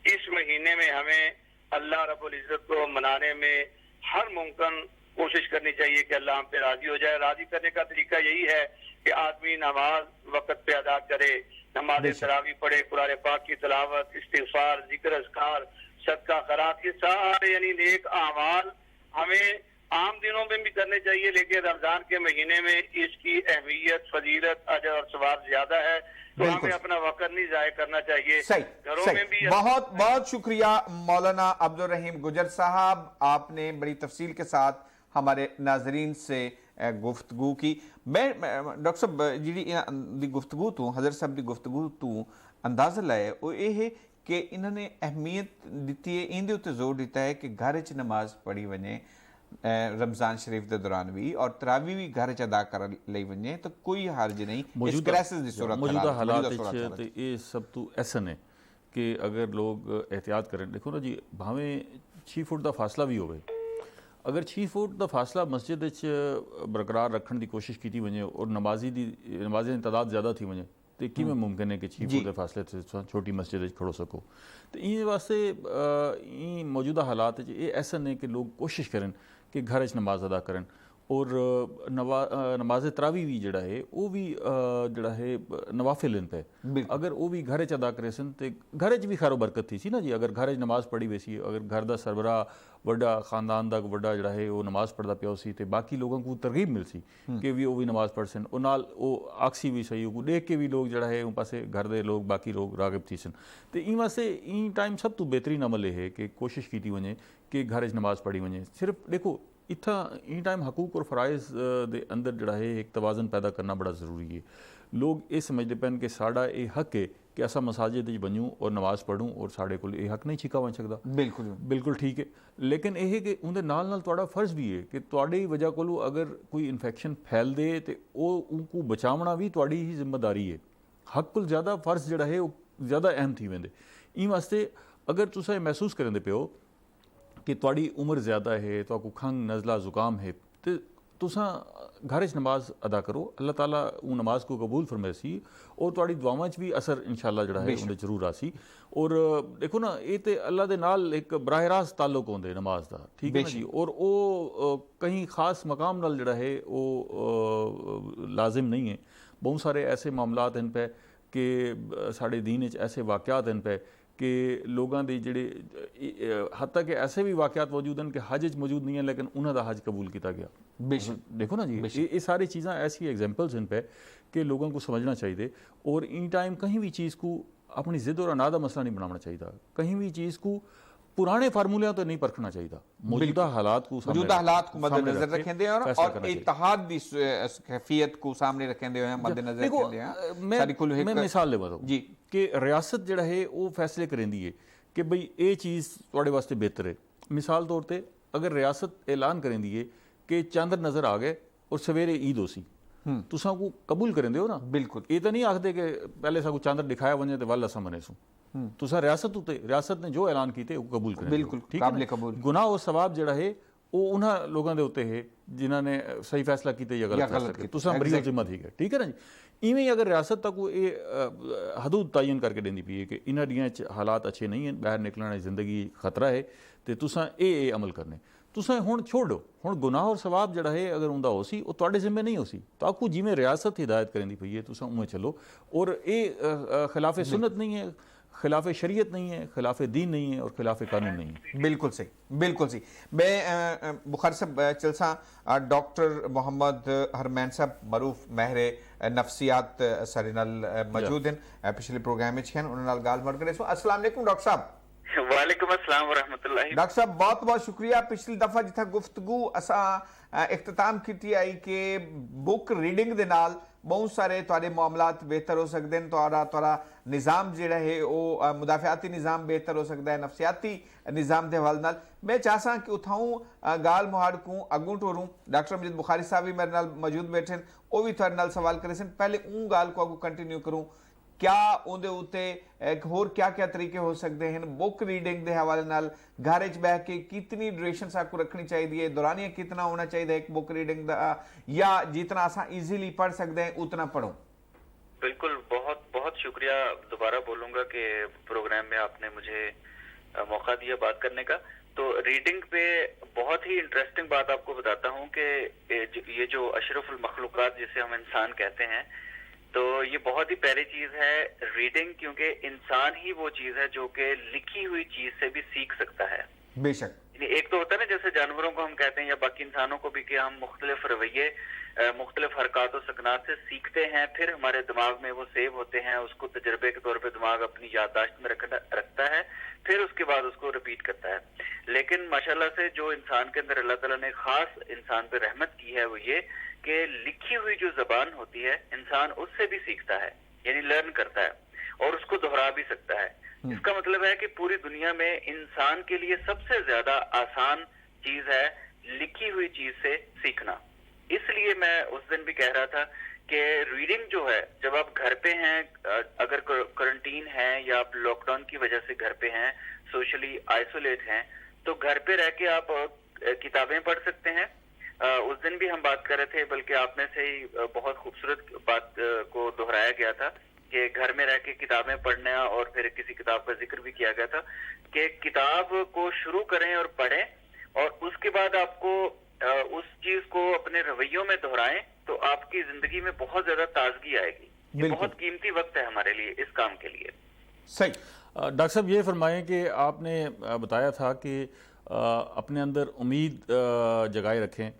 इस महीने में हमें अल्लाह रब्बुल इज्जत को मनाने में हर मुमकिन कोशिश करनी चाहिए कि अल्लाह हम पे राजी हो जाए। राजी करने का तरीका यही है कि आदमी नमाज वक्त पे अदा करे, नमाज तरावी पढ़े, कुरान पाक की तिलावत, इस्तिगफार, जिक्र, अज़कार, सदका, खैरात, ये सारे यानी नेक अमाल हमें आम दिनों में भी करने चाहिए, लेकिन रमजान के महीने में इसकी अहमियत, फजीलत, अजर और सवाब ज्यादा है, तो हमें अपना वक्त नहीं जाया करना चाहिए। घरों में भी। बहुत बहुत शुक्रिया मौलाना अब्दुल रहीम गुजर साहब, आपने बड़ी तफसील के साथ हमारे नाजरीन से गुफ्तगू की। मैं डॉक्टर साहब जी गुफ्तगू तू हजरत साहब की गुफ्तगू तू अंदाजा लाए वो ये है कि इन्होंने अहमियत दी है, इंदे उत्ते जोर दिता है कि घर च नमाज पढ़ी वने रमजान शरीफ के दौरान भी और तरावी भी घर च अदा कर लई वने तो कोई हर्ज नहीं। इस क्राइसिस दी सूरत मौजूदा हालात ते ये सब तो ऐसा है कि अगर लोग एहतियात करें, देखो ना जी, भावें 6 फुट का फासला भी होवे, अगर 6 फुट का फासला मस्जिद बरकरार रखने की कोशिश की वजे और नमाजी की तादाद ज़्यादा थी वजे तो किमें मुमकिन है कि 6 फुट के फासले से छोटी मस्जिद खड़ो सको। तो इन वास्ते मौजूदा हालात ये ऐसा है कि लोग कोशिश करें कि घर च नमाज अदा करें और नमाज तरावी भी जड़ा है वो भी जड़ा है नवाफिल इन पे अगर वो भी घर च अदा करे सन तो घर च भी खैर बरकत थी सी ना जी। अगर घर च नमाज पढ़ी वैसी, अगर घर का सरबराह वड्डा खानदान का वड्डा जड़ा है वो नमाज पढ़ता पिया सी तो बाकी लोगों को तरगीब मिल सी कि भी वो भी नमाज पढ़ सन, और नाल वो आक्सी भी सही हो देख के भी लोग जड़ा है उन पासे घर के लोग बाकी लोग रागिब थी सन। तो इन वास्ते इन टाइम सब तो बेहतरीन अमल है कि कोशिश की वजे कि घर च नमाज पढ़ी वजे। सिर्फ देखो इतना इन टाइम हकूक और फ़राइज़ दे अंदर जड़ा है एक तवाज़न पैदा करना बड़ा ज़रूरी है। लोग ये समझते पैन कि साड़ा ये हक है कि असा मसाजिद बनूँ और नमाज पढ़ूँ और साढ़े को ये हक नहीं छिका बन सकता। बिल्कुल बिल्कुल ठीक है, लेकिन यह है कि उनके नाल तुहाड़ा फर्ज भी है कि तुहाड़ी वजह को अगर कोई इन्फेक्शन फैल दे तो वो उनको बचावना भी तुहाड़ी ही जिम्मेदारी है। हक को ज़्यादा फर्ज जड़ा है वो ज़्यादा अहम थी वेंदे। इन वास्ते अगर तुसा महसूस करेंदे पियो कि तुहाड़ी उम्र ज़्यादा है, तो खंघ नज़ला ज़ुकाम है, तो तुसा घर च नमाज अदा करो, अल्लाह ताला वो नमाज को कबूल फरमासी और तुहाड़ी दुआवां च भी असर इंशाअल्लाह जड़ा है उन्हें जरूर आसी। और देखो ना ये तो अल्लाह दे नाल एक बराह रास्त ताल्लुक होंदे नमाज का, ठीक है ना जी। और वो कहीं खास मकाम नाल जड़ा है वो लाजिम नहीं है। बहुत सारे ऐसे मामलात इन पे कि साढ़े दीन च ऐसे वाक़यात इन पे कि लोगों के जड़े हत्ता कि ऐसे भी वाक़यात मौजूद हैं कि हज च मौजूद नहीं है लेकिन उन्हों का हज कबूल किया गया। देखो ना जी, ये सारी चीज़ें ऐसी एग्जाम्पल्स इन पे कि लोगों को समझना चाहिए। और इन टाइम कहीं भी चीज़ को अपनी जिद और अना का मसला नहीं बनाना चाहिए, कहीं भी चीज़ को पुराने फार्मूलियां तो नहीं परखना चाहिए, मौजूदा हालात को मद्देनजर रखेंदे और इत्तेहाद दी कैफियत को सामने रखेंदे हुए मद्देनजर रखेंदे हैं। मैं मिसाल ले बताऊं जी कि रियासत जड़ा है वो फैसले करेंदी है कि भाई ये चीज़ तुहाडे वास्ते बेहतर है। मिसाल तौर पर अगर रियासत ऐलान करेंदी है कि चंद्र नज़र आ गए और सवेरे ईद हो सी तुसां को कबूल करेंदे हो ना। बिल्कुल ये तो नहीं आखते कि पहले साकू चांदर दिखाया वने तो वल असां मने सू। तुसां रियासत उते रियासत ने जो ऐलान कीते वो कबूल करें। बिल्कुल काबिल कबूल। गुनाह और सवाब जड़ा है वो उन्हां लोगों के उत्ते है जिन्हां ने सही फैसला कीते या गलत फैसला कीते। तुसां बड़ी जिम्मा थी ठीक है ना जी। इवें अगर रियासत तक वो ये हदूद तयन करके देंदी पई है कि इन्हां दियां हालात अच्छे नहीं हैं, बाहर निकलने जिंदगी खतरा है, तो तुसां ये अमल करने। तुसां हुण छोड़ो, हुण गुनाह और सवाब जड़ा है अगर उंदा हो सी वो तुहाडे जिम्मे नहीं हो सी, तो आपको जिमें रियासत हिदायत करेंदी पई है तुसां उवें चलो। और ये खिलाफ सुन्नत नहीं है, खिलाफ शरीयत नहीं है, खिलाफ दीन नहीं है और खिलाफ कानून नहीं है। बिल्कुल सही, बिल्कुल सही। मैं बुखार साहब चलसा डॉक्टर मोहम्मद हरमैन साहब मरूफ महरे नफसियात सारे नाल मौजूद हैं, पिछले प्रोग्राम में हैं, उन्होंने नाल गाल मार करे। अस्सलाम वालेकुम डॉक्टर साहब। वालेकुम अस्सलाम व रहमतुल्लाहि। डॉक्टर साहब बहुत बहुत शुक्रिया। पिछली दफा जिथा गुफ्तगू असा इख्तिताम की आई कि बुक रीडिंग दे नाल बहुत सारे तुहाडे मामलात बेहतर हो सकते हैं, तुहाडा निज़ाम जिहड़ा है वो मुदाफ़ियाती निज़ाम बेहतर हो सकता है नफसियाती निज़ाम के हवाले नाल। मैं चाहसा कि उठाऊँ गाल मुहाड़ को अगू टोरूँ। डॉक्टर अमजद बुखारी साहब भी मेरे नाल मौजूद बैठे हैं, वो भी तुहाडे नाल सवाल करे सन। पहले ऊँ गाल को अगू कंटिन्यू करूँ, क्या उहदे उत्ते होर क्या क्या तरीके हो सकते हैं बुक रीडिंग के हवाले नाल? घर च बह के कितनी ड्यूरेशन आपको रखनी चाहिए, दौरानिया कितना होना चाहिए एक बुक रीडिंग का, या जितना आसान इजीली पढ़ सकते हैं उतना पढ़ो? बिल्कुल, बहुत बहुत शुक्रिया। दोबारा बोलूंगा कि प्रोग्राम में आपने मुझे मौका दिया बात करने का। तो रीडिंग पे बहुत ही इंटरेस्टिंग बात आपको बताता हूँ कि ये जो अशरफुल मखलूकात जिसे हम इंसान कहते हैं, तो ये बहुत ही प्यारी चीज है रीडिंग, क्योंकि इंसान ही वो चीज है जो कि लिखी हुई चीज से भी सीख सकता है। बेशक एक तो होता है ना जैसे जानवरों को हम कहते हैं या बाकी इंसानों को भी कि हम मुख्तलिफ रवैये मुख्तलिफ हरकत और सकनात से सीखते हैं, फिर हमारे दिमाग में वो सेव होते हैं, उसको तजर्बे के तौर पे दिमाग अपनी याददाश्त में रखता है, फिर उसके बाद उसको रिपीट करता है। लेकिन माशाल्लाह से जो इंसान के अंदर अल्लाह ताला ने खास इंसान पे रहमत की है वो ये कि लिखी हुई जो जबान होती है इंसान उससे भी सीखता है, यानी लर्न करता है और उसको दोहरा भी सकता है। इसका मतलब है कि पूरी दुनिया में इंसान के लिए सबसे ज्यादा आसान चीज है लिखी हुई चीज से सीखना। इसलिए मैं उस दिन भी कह रहा था कि रीडिंग जो है, जब आप घर पे हैं, अगर क्वारंटीन है या आप लॉकडाउन की वजह से घर पे हैं, सोशली आइसोलेट हैं, तो घर पे रह के आप किताबें पढ़ सकते हैं। उस दिन भी हम बात कर रहे थे, बल्कि आप में से ही बहुत खूबसूरत बात को दोहराया गया था कि घर में रह के किताबें पढ़ना, और फिर किसी किताब का जिक्र भी किया गया था कि किताब को शुरू करें और पढ़ें, और उसके बाद आपको उस चीज को अपने रवैयों में दोहराएं, तो आपकी जिंदगी में बहुत ज्यादा ताजगी आएगी। ये बहुत कीमती वक्त है हमारे लिए इस काम के लिए। सही। डॉक्टर साहब ये फरमाएं कि आपने बताया था कि अपने अंदर उम्मीद जगाए रखें,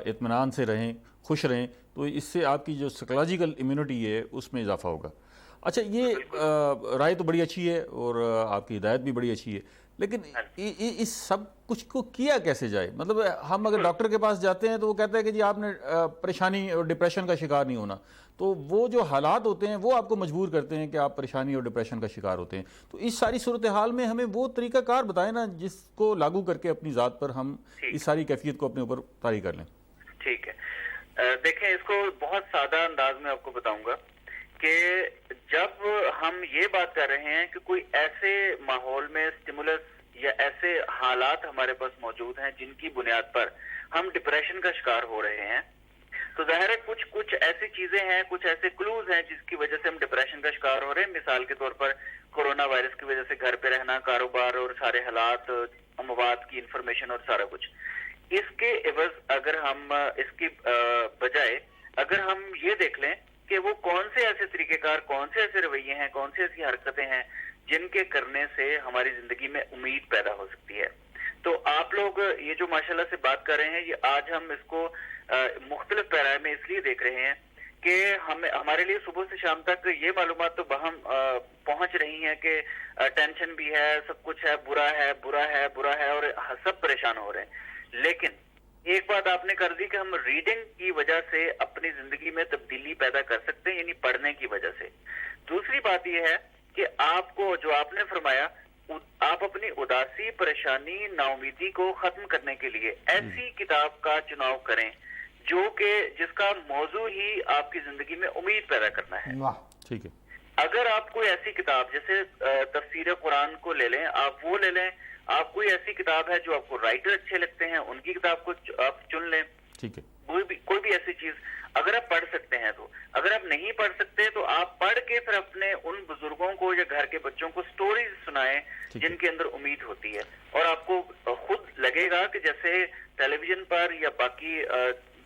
इत्मीनान से रहें, खुश रहें, तो इससे आपकी जो साइकोलॉजिकल इम्यूनिटी है उसमें इजाफा होगा। अच्छा, ये राय तो बड़ी अच्छी है और आपकी हिदायत भी बड़ी अच्छी है, लेकिन इस सब कुछ को किया कैसे जाए? मतलब हम अगर डॉक्टर के पास जाते हैं तो वो कहते हैं कि जी आपने परेशानी और डिप्रेशन का शिकार नहीं होना, तो वो जो हालात होते हैं वो आपको मजबूर करते हैं कि आप परेशानी और डिप्रेशन का शिकार होते हैं। तो इस सारी सूरत हाल में हमें वो तरीकाकार बताएं ना जिसको लागू करके अपनी ज़ात पर हम इस सारी कैफियत को अपने ऊपर तारी कर लें। ठीक है, देखें, इसको बहुत सादा अंदाज में आपको बताऊंगा कि जब हम ये बात कर रहे हैं कि कोई ऐसे माहौल में स्टिमुलस या ऐसे हालात हमारे पास मौजूद हैं जिनकी बुनियाद पर हम डिप्रेशन का शिकार हो रहे हैं, तो जाहिर है कुछ ऐसी चीजें हैं, कुछ ऐसे क्लूज हैं जिसकी वजह से हम डिप्रेशन का शिकार हो रहे हैं। मिसाल के तौर पर कोरोना वायरस की वजह से घर पे रहना, कारोबार और सारे हालात, अमवात की इंफॉर्मेशन और सारा कुछ। इसके एवज अगर हम इसकी बजाय अगर हम ये देख लें कि वो कौन से ऐसे तरीकेकार, कौन से ऐसे रवैये हैं, कौन सी ऐसी हरकतें हैं जिनके करने से हमारी जिंदगी में उम्मीद पैदा हो सकती है। तो आप लोग ये जो माशाल्लाह से बात कर रहे हैं, ये आज हम इसको मुख्तलिफ पैराए में इसलिए देख रहे हैं कि हमारे लिए सुबह से शाम तक ये मालूमात तो बहम पहुंच रही हैं कि टेंशन भी है, सब कुछ है, बुरा है, बुरा है, बुरा है, और सब परेशान हो रहे हैं। लेकिन एक बात आपने कर दी कि हम रीडिंग की वजह से अपनी जिंदगी में तब्दीली पैदा कर सकते हैं, यानी पढ़ने की वजह से। दूसरी बात यह है कि आपको, जो आपने फरमाया, आप अपनी उदासी, परेशानी, नाउमीदी को खत्म करने के लिए ऐसी किताब का चुनाव करें जो कि जिसका मौजू ही आपकी जिंदगी में उम्मीद पैदा करना है। वाह, ठीक है। अगर आप कोई ऐसी किताब जैसे तफसीर कुरान को ले लें, आप वो ले लें, आप कोई ऐसी किताब है जो आपको राइटर अच्छे लगते हैं उनकी किताब को आप चुन लें, ठीक है। कोई भी ऐसी चीज अगर आप पढ़ सकते हैं तो, अगर आप नहीं पढ़ सकते तो आप पढ़ के फिर अपने उन बुजुर्गों को या घर के बच्चों को स्टोरीज सुनाएं जिनके अंदर उम्मीद होती है, और आपको खुद लगेगा कि जैसे टेलीविजन पर या बाकी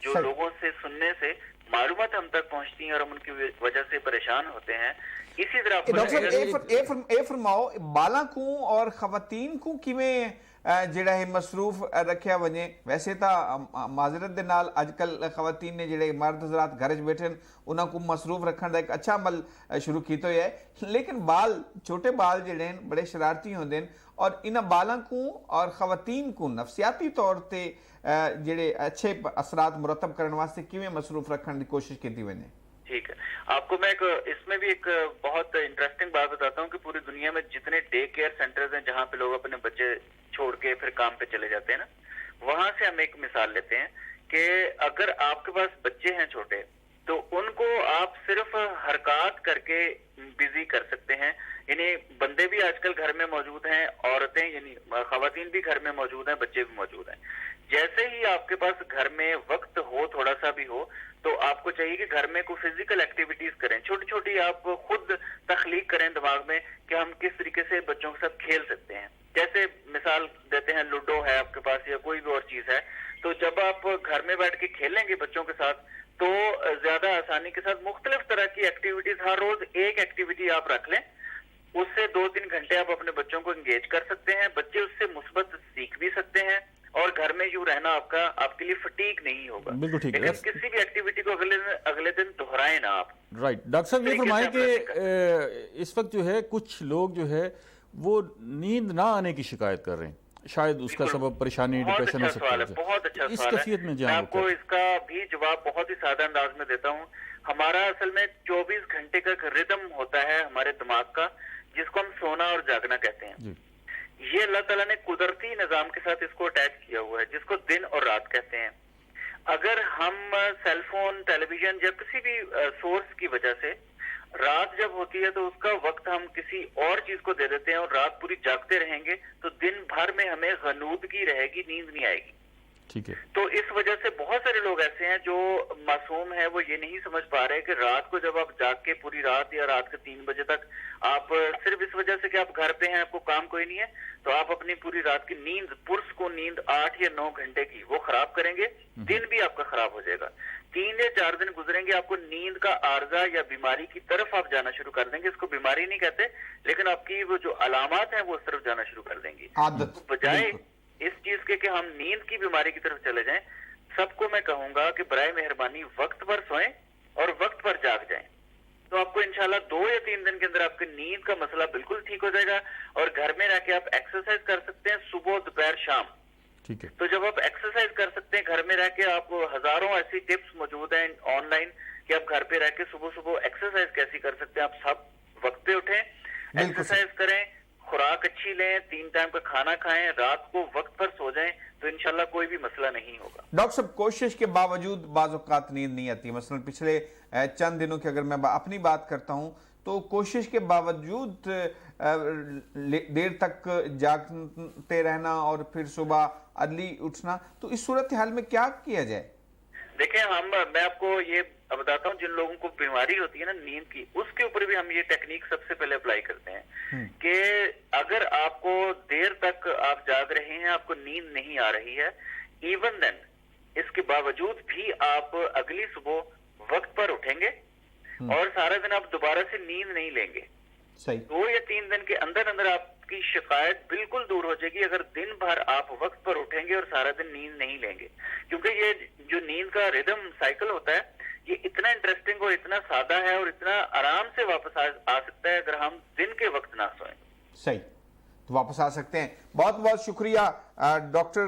जो लोगों से सुनने से मालूमात हम तक पहुंचती हैं और हम उनकी वजह से परेशान होते हैं, इसी तरह डॉक्टर फरमाओ बाला को और खवातीन को किवें ਜਿਹੜਾ ਹੈ ਮਸਰੂਫ ਰੱਖਿਆ ਵਜੇ। ਵੈਸੇ ਤਾਂ ਮਾਜ਼ਰਤ ਦੇ ਨਾਲ ਅੱਜ ਕੱਲ ਖਵਾਤੀਨ ਨੇ ਜਿਹੜੇ ਮਰਦ ਹਜ਼ਰਾਤ ਘਰ 'ਚ ਬੈਠੇ ਨੇ ਉਹਨਾਂ ਨੂੰ ਮਸਰੂਫ ਰੱਖਣ ਦਾ ਇੱਕ ਅੱਛਾ ਅਮਲ ਸ਼ੁਰੂ ਕੀਤਾ ਹੋਇਆ ਹੈ, ਲੇਕਿਨ ਬਾਲ ਛੋਟੇ ਬਾਲ ਜਿਹੜੇ ਨੇ ਬੜੇ ਸ਼ਰਾਰਤੀ ਹੁੰਦੇ ਨੇ ਔਰ ਇਹਨਾਂ ਬਾਲਾਂ ਨੂੰ ਔਰ ਖਵਾਤੀਨ को ਨਫਸੀਆਤੀ ਤੌਰ ਤੇ ਜਿਹੜੇ अच्छे असरात मुरतब करने वास्ते किवें मसरूफ रखने की कोशिश की हुई ने। ठीक है, आपको मैं इसमें भी एक बहुत इंटरेस्टिंग बात बताता हूँ कि पूरी दुनिया में जितने डे केयर सेंटर्स हैं जहाँ पे लोग अपने बच्चे छोड़ के फिर काम पे चले जाते हैं ना, वहां से हम एक मिसाल लेते हैं कि अगर आपके पास बच्चे हैं छोटे तो उनको आप सिर्फ हरकत करके बिजी कर सकते हैं। यानी बंदे भी आजकल घर में मौजूद हैं, औरतें यानी खवातीन भी घर में मौजूद हैं, बच्चे भी मौजूद हैं। जैसे ही आपके पास घर में वक्त हो, थोड़ा सा भी हो, तो आपको चाहिए कि घर में कोई फिजिकल एक्टिविटीज करें, छोटी छोटी आप खुद तख्लीक करें दिमाग में कि हम किस तरीके से बच्चों के साथ खेल सकते हैं। जैसे मिसाल देते हैं, लूडो है आपके पास या कोई भी और चीज है, तो जब आप घर में बैठ के खेलेंगे बच्चों के साथ तो ज्यादा आसानी के साथ मुख्तलिफ तरह की एक्टिविटीज, हर रोज एक एक्टिविटी आप रख लें, उससे 2-3 घंटे आप अपने बच्चों को एंगेज कर सकते हैं, बच्चे उससे मुस्बत सीख भी सकते हैं और घर में यूं रहना आपके लिए फटीक नहीं होगा। बिल्कुल ठीक है। लेकिन किसी भी एक्टिविटी को अगले दिन दोहराएं ना आप। राइट, डॉक्टर साहब ये फरमाएं कि इस वक्त जो है कुछ लोग जो है वो नींद ना आने की शिकायत कर रहे हैं, शायद उसका सबब परेशानी डिप्रेशन हो सकता है। बहुत अच्छा इस सवाल कैफियत में है, मैं आपको इसका भी जवाब बहुत ही सादा अंदाज में देता हूँ। हमारा असल में 24 घंटे का रिदम होता है हमारे दिमाग का, जिसको हम सोना और जागना कहते हैं। ये अल्लाह ताला ने कुदरती निजाम के साथ इसको अटैच किया हुआ है, जिसको दिन और रात कहते हैं। अगर हम सेल फोन, टेलीविजन या किसी भी सोर्स की वजह से रात जब होती है तो उसका वक्त हम किसी और चीज को दे देते हैं और रात पूरी जागते रहेंगे तो दिन भर में हमें गनूदगी रहेगी, नींद नहीं आएगी। ठीक है। तो इस वजह से बहुत सारे लोग ऐसे हैं जो मासूम है, वो ये नहीं समझ पा रहे कि रात को जब आप जाग के पूरी रात या रात के 3 बजे तक आप सिर्फ इस वजह से कि आप घर पे हैं, आपको काम कोई नहीं है, तो आप अपनी पूरी रात की नींद, पुरुष को नींद 8 या 9 घंटे की वो खराब करेंगे, दिन भी आपका खराब हो जाएगा। 3 या 4 दिन गुजरेंगे, आपको नींद का आर्जा या बीमारी की तरफ आप जाना शुरू कर देंगे। इसको बीमारी नहीं कहते, लेकिन आपकी वो जो अलामात है वो उस तरफ जाना शुरू कर देंगी। आदत बजाय इस चीज के कि हम नींद की बीमारी की तरफ चले जाएं, सबको मैं कहूंगा कि बराए मेहरबानी वक्त पर सोएं और वक्त पर जाग जाएं, तो आपको इंशाल्लाह 2 या 3 दिन के अंदर आपकी नींद का मसला बिल्कुल ठीक हो जाएगा। और घर में रह के आप एक्सरसाइज कर सकते हैं सुबह, दोपहर, शाम। ठीक है। तो जब आप एक्सरसाइज कर सकते हैं घर में रह के, आपको हजारों ऐसी टिप्स मौजूद हैं ऑनलाइन कि आप घर पे रह के सुबह सुबह एक्सरसाइज कैसी कर सकते हैं। आप सब वक्त पे उठें, एक्सरसाइज करें, खुराक अच्छी लें, 3 टाइम का खाना खाएं, रात को वक्त पर सो जाएं, तो इंशाल्लाह कोई भी मसला नहीं होगा। डॉक्टर साहब, कोशिश के बावजूद बाज़ औक़ात नींद नहीं आती। मसलन पिछले चंद दिनों की अगर मैं अपनी बात करता हूं तो कोशिश के बावजूद देर तक जागते रहना और फिर सुबह अर्ली उठना, तो इस सूरत हाल में क्या किया जाए? देखें, मैं आपको ये बताता हूँ, जिन लोगों को बीमारी होती है ना नींद की, उसके ऊपर भी हम ये टेक्निक सबसे पहले अप्लाई करते हैं कि अगर आपको देर तक आप जाग रहे हैं, आपको नींद नहीं आ रही है, इवन देन इसके बावजूद भी आप अगली सुबह वक्त पर उठेंगे और सारा दिन आप दोबारा से नींद नहीं लेंगे। सही। 2 या 3 दिन के अंदर अंदर आपकी शिकायत बिल्कुल दूर हो जाएगी अगर दिन भर आप वक्त पर उठेंगे और सारा दिन नींद नहीं लेंगे। क्योंकि ये जो नींद का रिदम साइकिल होता है, ये इतना इंटरेस्टिंग और इतना सादा है और इतना आराम से वापस आ सकता है अगर हम दिन के वक्त ना सोएं। सही, तो वापस आ सकते हैं। बहुत बहुत शुक्रिया डॉक्टर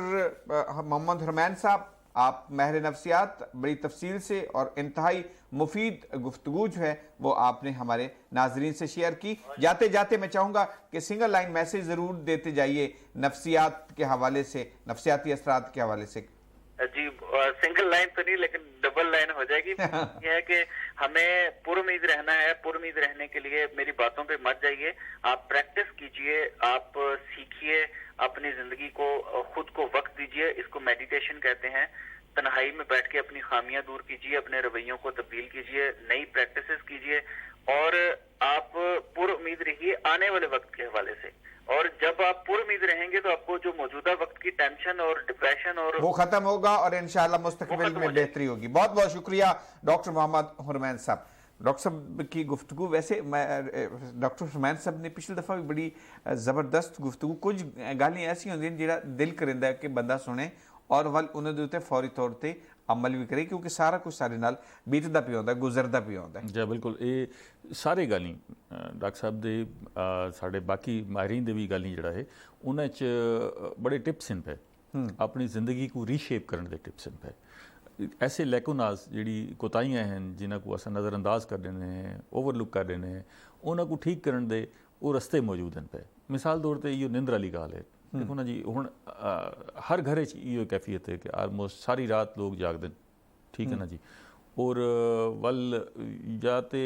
मोहम्मद हुरमैन साहब, आप महर नफ्सियात बड़ी तफसील से और इंतहाई मुफीद गुफ्तगू जो है वो आपने हमारे नाजरीन से शेयर की। जाते जाते मैं चाहूँगा कि सिंगल लाइन मैसेज ज़रूर देते जाइए नफ्सियात के हवाले से, नफ्सियाती असरात के हवाले से। जी सिंगल लाइन तो नहीं लेकिन डबल लाइन हो जाएगी। यह है कि हमें पुरुमीद रहना है। पुरुमीद रहने के लिए मेरी बातों पे मत जाइए, आप प्रैक्टिस कीजिए, आप सीखिए, अपनी जिंदगी को खुद को वक्त दीजिए। इसको मेडिटेशन कहते हैं। तन्हाई में बैठ के अपनी खामियां दूर कीजिए, अपने रवैयों को तब्दील कीजिए, नई प्रैक्टिसेस कीजिए और आप पुरुमीद रहिए आने वाले वक्त के हवाले से। और जब आप पुरुमीद रहेंगे तो आपको जो मौजूदा वक्त की टेंशन और डिप्रेशन और वो खत्म होगा और इंशाल्लाह मुस्तकबिल में बेहतरी होगी। बहुत बहुत शुक्रिया डॉक्टर मोहम्मद हुरमैन साहब। डॉक्टर साहब की गुफ्तगू, वैसे मैं डॉक्टर हुरमैन साहब ने पिछली दफ़ा भी बड़ी ज़बरदस्त गुफ्तगू, कुछ गालियाँ ऐसी होंगी जिहड़ा दिल करिंदा है कि बंदा सुने और वल उन्होंने दे उत्ते फौरी तौर पर अमल भी करे, क्योंकि सारा कुछ सारे नाल बीतदा पिया होंदा, गुजरदा पिया होंदा। जी बिल्कुल, ये सारे गाली डॉक्टर साहब दे साढ़े बाकी माहिरीन दे भी गाली जिहड़ा है उन्हें च बड़े टिप्स इन पे अपनी जिंदगी को रीशेप करने दे टिप्स इन पे। ऐसे लैकोनाज जिहड़ी कोताहियां हैं जिन्हां को असां नज़रअंदाज कर देने हैं, ओवरलुक कर देने हैं, उन्हां को ठीक करने दे वो रस्ते मौजूद हैं पे। मिसाल तौर पर इहो निंद्र वाली गाल है। देखो ना जी, हुण हर घर इहो कैफियत है कि आलमोस्ट सारी रात लोग जागदे, ठीक है ना जी, और वल या तो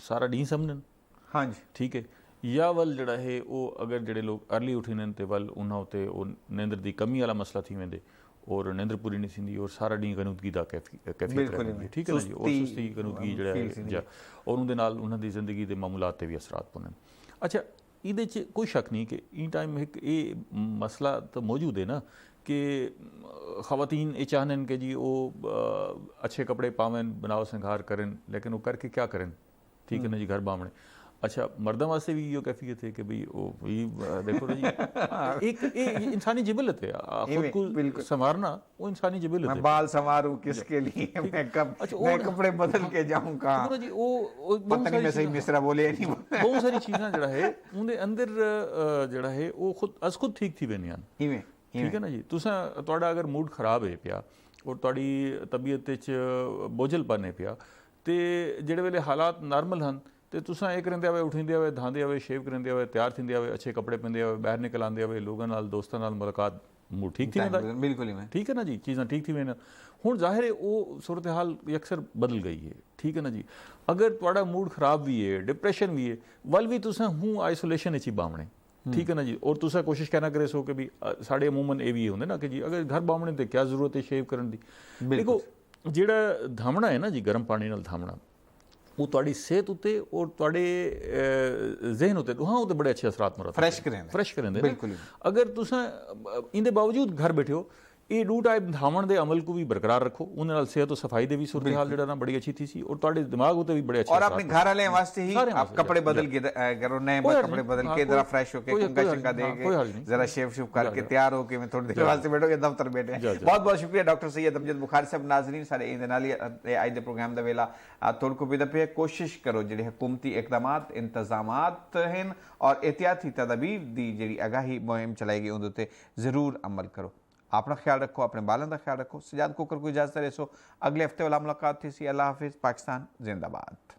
सारा डी समझन, हाँ जी, ठीक है, या वल जड़ा है वो अगर जड़े लोग अर्ली उठीन तो वल उन्होंने उत्ते निंद्र की कमी वाला मसला थी वेंदे और निंद्र पूरी नहीं थींदी और सारा डी गनुदगी का कैफियत रहंदी, ठीक है ना जी, और सुस्ती गनुदगी जड़ा है और उनके नाल उन्हां दी जिंदगी के मामूलात ते भी असरात पौंदे। अच्छा, ਇਹਦੇ 'ਚ ਕੋਈ ਸ਼ੱਕ नहीं कि इन टाइम एक ये मसला तो मौजूद है ना कि ख़वातीन ये चाहन कि जी वो अच्छे कपड़े पावन, बनाओ संघार करें, लेकिन वो करके क्या करें, ठीक है ना जी, घर बामणे। अच्छा, मर्दों वास्ते भी ये कैफियत है कि भाई वो भी देखो ना जी, एक इंसानी जिबलत है, खुद को संवारना वो इंसानी जिबलत है। मैं बाल संवारूं किसके लिए, मैं कपड़े बदल के जाऊं कहाँ जी, वो पता नहीं मैं सही मिसरा बोले नहीं। बहुत सारी चीज़ां जड़ा है उनके अंदर जड़ा है वो खुद ठीक थी वेंदियां, ठीक है ना जी। तुसां तुहाडा अगर मूड खराब है पिया और तुहाडी तबीयत च बोझलपन है पिया ते जिहड़े वेले हालात नॉर्मल हैं तो तुसां ये करेंदे आवे, उठिंदे आवे, धांदे आवे, शेव करेंदे आवे, तैयार थिंदे आवे, अच्छे कपड़े पांदे आवे, बाहर निकल आंदे आवे, लोगों नाल दोस्तां नाल मुलाकात, मूड ठीक थी वेंदा, बिल्कुल ही, ठीक है ना जी, चीज़ां ठीक थी वेंदा। हुण ज़ाहिर है वो सूरत हाल अक्सर बदल गई है, ठीक है ना जी। अगर तुहाडा मूड खराब भी है, डिप्रेशन भी है, वल भी तुसां हूँ आइसोलेशन इच ही बामणे, ठीक है ना जी। और तुसा कोशिश कहना करे सो कि भी साढ़े अमूमन ये भी होंगे ना कि जी अगर घर बामणे तो क्या जरूरत है शेव करने की। देखो जिहड़ा धामना है ना जी, गर्म पानी नाल धामना, वो तुहाडी सेहत उत्ते और तुहाडे जहन उत्ते हाँ उत्ते बड़े अच्छे असरात मरद फ्रैश करेंदे। बिल्कुल, अगर तुसां इंदे बावजूद घर बैठे हो ये डू टाइप धावण के अमल को भी बरकरार रखो, उन्हें नाल सेहत और सफाई दे भी सूरत हाल जड़ा ना बड़ी अच्छी थी सी और तुहाडे दिमाग उते भी बड़े अच्छे और अपने घर वाले वास्ते ही आप कपड़े बदल के करो, नए कपड़े बदल के जरा फ्रेश होके कंघा शंघा दे के जरा शेव शुव करके तैयार होके मैं थोड़ी देर वास्ते बैठो, दफ्तर बैठे। बहुत बहुत शुक्रिया डॉक्टर सैयद अमजद बुखारी साहब। नाज़रीन सारे इंदे नाल आज दे प्रोग्राम दा वेला थोड़ को भी पे कोशिश करो जिहड़े हुकूमती इकदामात इंतजामात हैं और एहतियाती तदाबीर दी जिहड़ी आगाही मुहिम चलाई गई उहदे ते जरूर अमल करो। अपना ख्याल रखो, अपने बालों का ख्याल रखो। सजाद कोकर को इजाजत दे सो, अगले हफ्ते वाला मुलाकात थी सी। अल्लाह हाफिज़। पाकिस्तान जिंदाबाद।